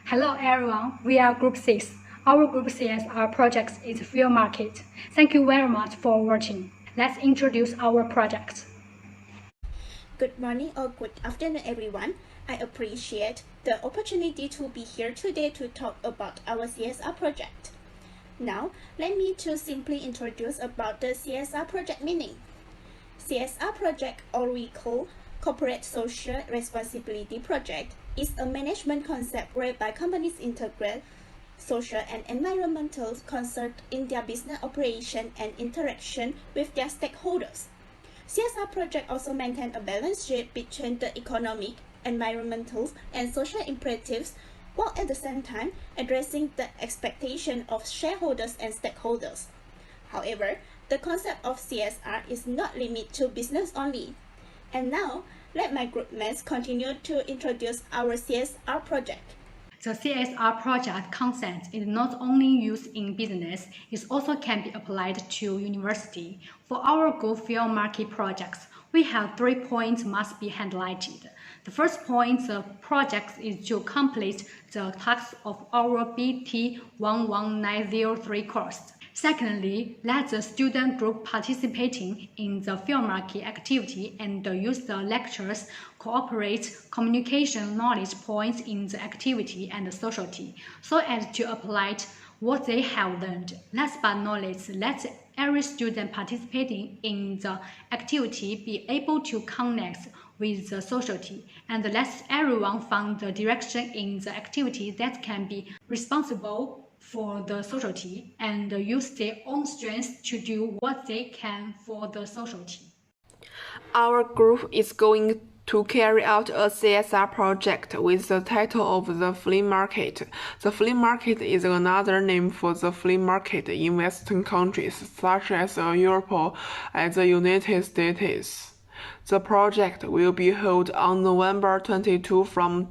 Hello everyone, we are Group 6. Our Group CSR project is Field Market. Thank you very much for watching. Let's introduce our project. Good morning or good afternoon everyone. I appreciate the opportunity to be here today to talk about our CSR project. Now, let me to simply introduce about the CSR project meaning. CSR project, or we call Corporate Social Responsibility Project, is a management concept whereby companies integrate social and environmental concerns in their business operation and interaction with their stakeholders. CSR project also maintain a balance sheet between the economic, environmental, and social imperatives, while at the same time addressing the expectation of shareholders and stakeholders. However, the concept of CSR is not limited to business only. And now, let my group mates continue to introduce our CSR project. The CSR project concept is not only used in business, it also can be applied to university. For our Go Field Market projects, we have 3 points must be highlighted. The first point, the project is to complete the tasks of our BT11903 course. Secondly, let the student group participating in the field market activity and use the lectures, cooperate, communication knowledge points in the activity and society, so as to apply what they have learned. Last but not least, let every student participating in the activity be able to connect with the society, and let everyone find the direction in the activity that can be responsible for the society and use their own strengths to do what they can for the society. Our group is going to carry out a CSR project with the title of the flea market. The flea market is another name for the flea market in Western countries such as Europe and the United States. The project will be held on November 22 from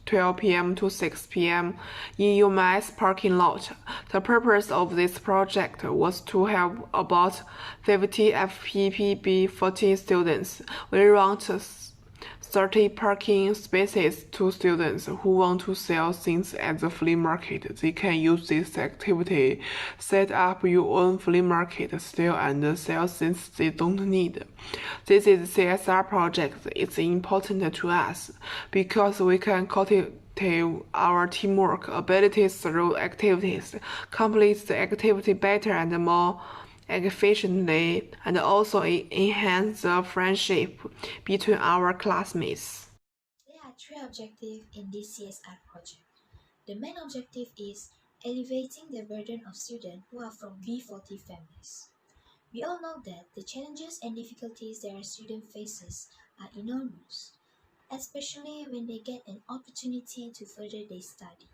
12 p.m. to 6 p.m. in Ums-Csr parking lot. The purpose of this project was to have about 50 Fpep 14 students. We rent 30 parking spaces to students who want to sell things at the flea market. They can use this activity, set up your own flea market, steal and sell things they don't need. This is CSR project. It's important to us because we can cultivate our teamwork abilities through activities, complete the activity better and more efficiently, and also enhance the friendship between our classmates. There are 3 objectives in this CSR project. The main objective is alleviating the burden of students who are from B40 families. We all know that the challenges and difficulties that our student faces are enormous, especially when they get an opportunity to further their study.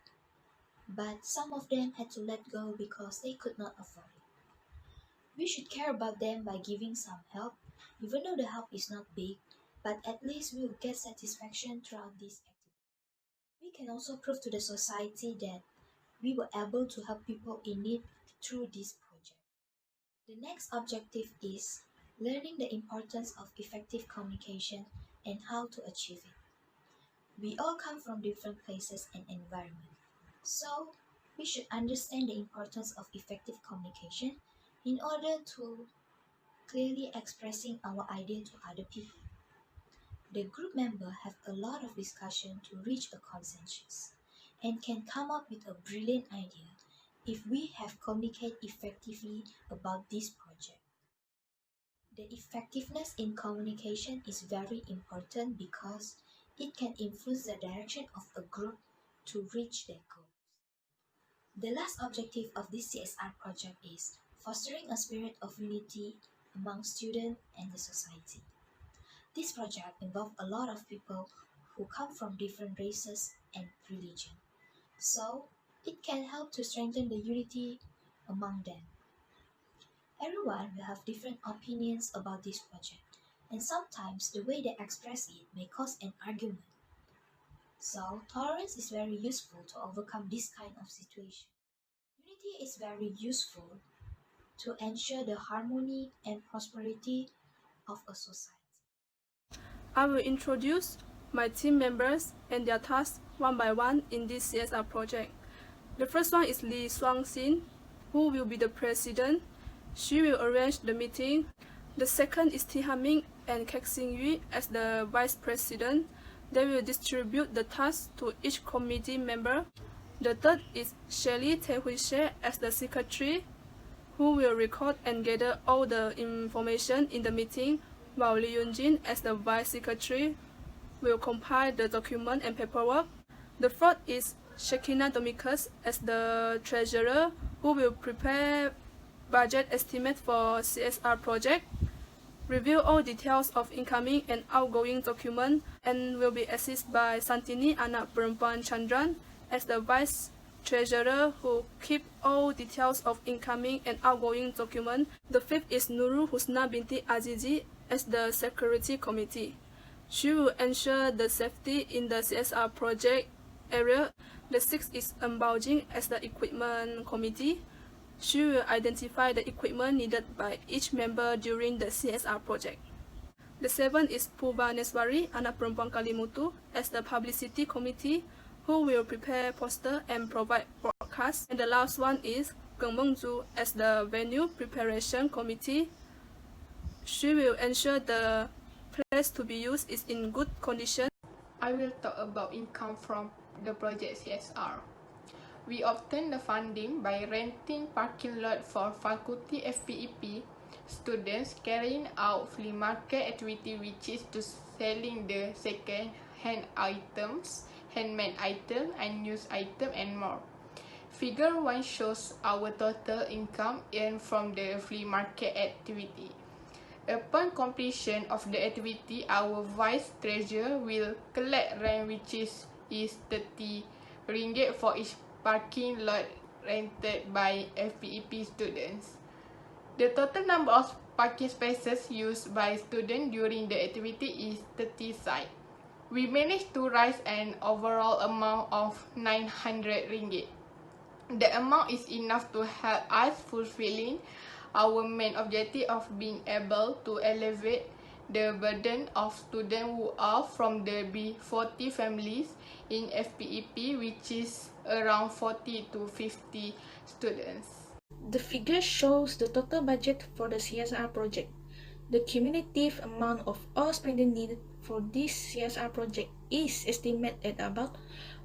But some of them had to let go because they could not afford it. We should care about them by giving some help, even though the help is not big, but at least we will get satisfaction throughout this activity. We can also prove to the society that we were able to help people in need through this project. The next objective is learning the importance of effective communication and how to achieve it. We all come from different places and environments, so we should understand the importance of effective communication in order to clearly expressing our idea to other people. The group members have a lot of discussion to reach a consensus and can come up with a brilliant idea if we have communicated effectively about this project. The effectiveness in communication is very important because it can influence the direction of a group to reach their goals. The last objective of this CSR project is fostering a spirit of unity among students and the society. This project involves a lot of people who come from different races and religions, so it can help to strengthen the unity among them. Everyone will have different opinions about this project, and sometimes the way they express it may cause an argument. So, tolerance is very useful to overcome this kind of situation. Unity is very useful to ensure the harmony and prosperity of a society. I will introduce my team members and their tasks one by one in this CSR project. The first one is Lee Swang-sin, who will be the president. She will arrange the meeting. The second is Thi Ha-ming and Kek Sing-yu as the vice president. They will distribute the tasks to each committee member. The third is Shelly Tae-hui-she as the secretary, who will record and gather all the information in the meeting, while Lee Yun-jin as the vice secretary will compile the document and paperwork. The fourth is Shekina Domicus as the treasurer, who will prepare budget estimate for CSR project, review all details of incoming and outgoing document, and will be assisted by Santini Anak Perempuan Chandran as the vice treasurer, who keep all details of incoming and outgoing document. The fifth is Nurul Husna binti Azizi as the security committee. She will ensure the safety in the CSR project area. The sixth is Baojing as the equipment committee. She will identify the equipment needed by each member during the CSR project. The seventh is Purbaneswari Anak Perempuan Kalimutu as the publicity committee, who will prepare poster and provide broadcast. And the last one is Keng Mengzu as the venue preparation committee. She will ensure the place to be used is in good condition. I will talk about income from the project CSR. We obtain the funding by renting parking lot for faculty FPEP students carrying out flea market activity, which is to selling the second-hand items, handmade item, unused item, and more. Figure 1 shows our total income earned from the flea market activity. Upon completion of the activity, our vice treasurer will collect rent, which is 30 ringgit for each parking lot rented by FPEP students. The total number of parking spaces used by students during the activity is 30 sites. We managed to raise an overall amount of 900 ringgit. The amount is enough to help us fulfilling our main objective of being able to elevate the burden of students who are from the B40 families in FPEP, which is around 40 to 50 students. The figure shows the total budget for the CSR project. The cumulative amount of all spending needed for this CSR project is estimated at about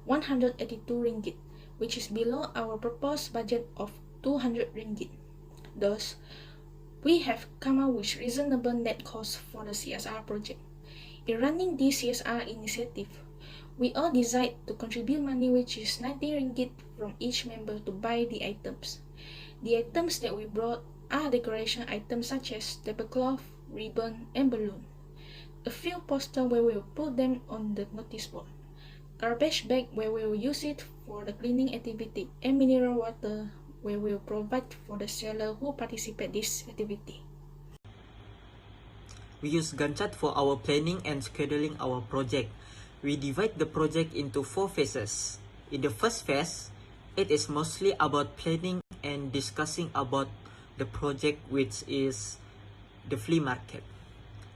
182 ringgit, which is below our proposed budget of 200 ringgit. Thus, we have come up with reasonable net cost for the CSR project. In running this CSR initiative, we all decide to contribute money, which is 90 ringgit from each member to buy the items. The items that we brought are decoration items such as tablecloth, ribbon, and balloon. A few posters where we will put them on the notice board. Garbage bag where we will use it for the cleaning activity, and mineral water where we will provide for the seller who participate this activity. We use Gantt chart for our planning and scheduling our project. We divide the project into 4 phases. In the first phase, it is mostly about planning and discussing about the project, which is the flea market.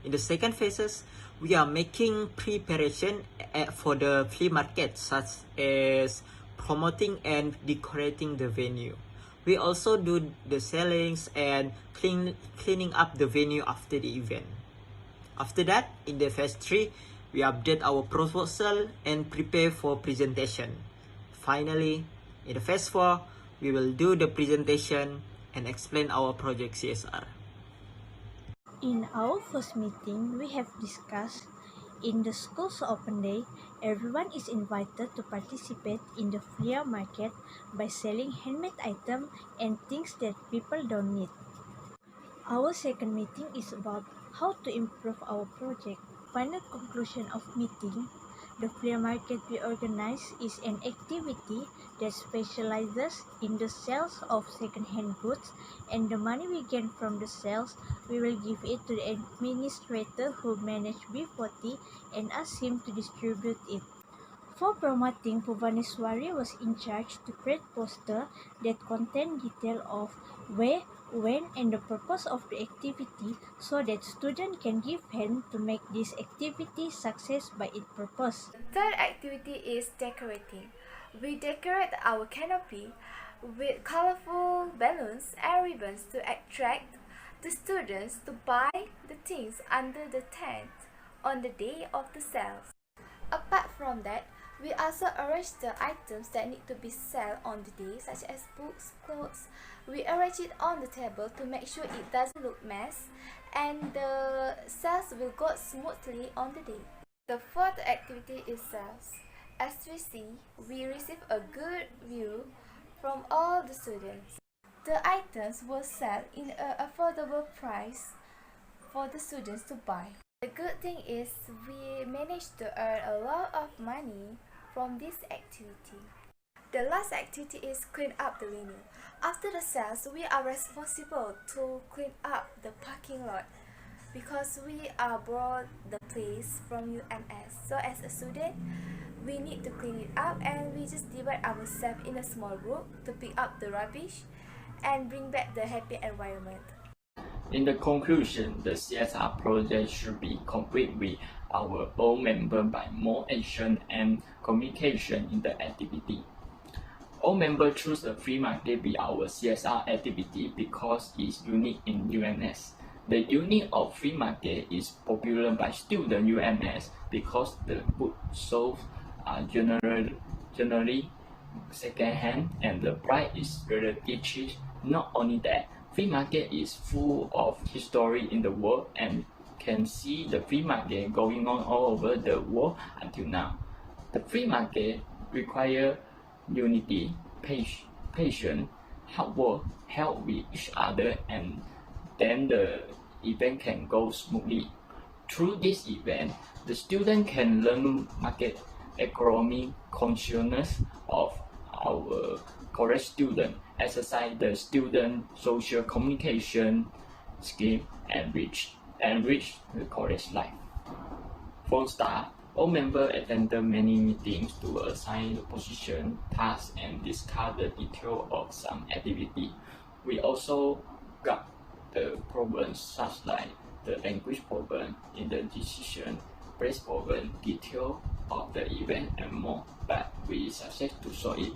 In the second phases, we are making preparation for the flea market, such as promoting and decorating the venue. We also do the sellings and cleaning up the venue after the event. After that, in the phase 3, we update our proposal and prepare for presentation. Finally, in the phase 4, we will do the presentation and explain our project CSR. In our first meeting, we have discussed in the school's open day, everyone is invited to participate in the flea market by selling handmade items and things that people don't need. Our second meeting is about how to improve our project. Final conclusion of meeting, the flea market we organize is an activity that specializes in the sales of second-hand goods, and the money we gain from the sales, we will give it to the administrator who manage B40 and ask him to distribute it. For promoting, Bhuvaneswari was in charge to create posters that contain detail of where, when, and the purpose of the activity so that students can give hand to make this activity success by its purpose. The third activity is decorating. We decorate our canopy with colorful balloons and ribbons to attract the students to buy the things under the tent on the day of the sales. Apart from that, we also arrange the items that need to be sold on the day, such as books, clothes. We arrange it on the table to make sure it doesn't look mess and the sales will go smoothly on the day. The fourth activity is sales. As we see, we receive a good view from all the students. The items were sold in an affordable price for the students to buy. The good thing is we managed to earn a lot of money from this activity. The last activity is clean up the venue. After the sales, we are responsible to clean up the parking lot because we are brought the place from UMS. So as a student, we need to clean it up and we just divide ourselves in a small group to pick up the rubbish and bring back the happy environment. In the conclusion, the CSR project should be complete with our all members by more action and communication in the activity. All members choose the free market be our CSR activity because it's unique in UMS. The unit of free market is popular by student UMS because the goods sold are generally second-hand and the price is relatively cheap. Not only that, free market is full of history in the world and can see the free market going on all over the world until now. The free market requires unity, patience, hard work, help with each other, and then the event can go smoothly. Through this event, the student can learn market economy consciousness of our college student, exercise the student social communication skill, and enrich the college life. For start, all members attended many meetings to assign the position, tasks, and discuss the detail of some activity. We also got the problems such like the language problem in the decision, place problem, detail of the event, and more, but we success to solve it.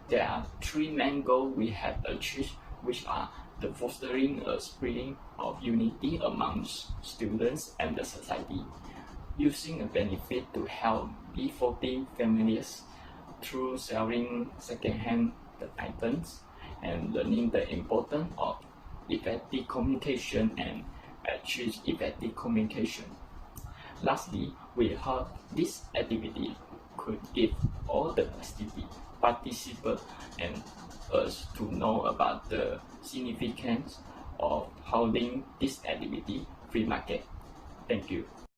There are three main goals we have achieved, which are the fostering a spirit of unity among students and the society, using a benefit to help B40 families through selling second-hand items, and learning the importance of effective communication and achieve effective communication. Lastly, we hope this activity could give all the participants and us to know about the significance of holding this activity free market. Thank you.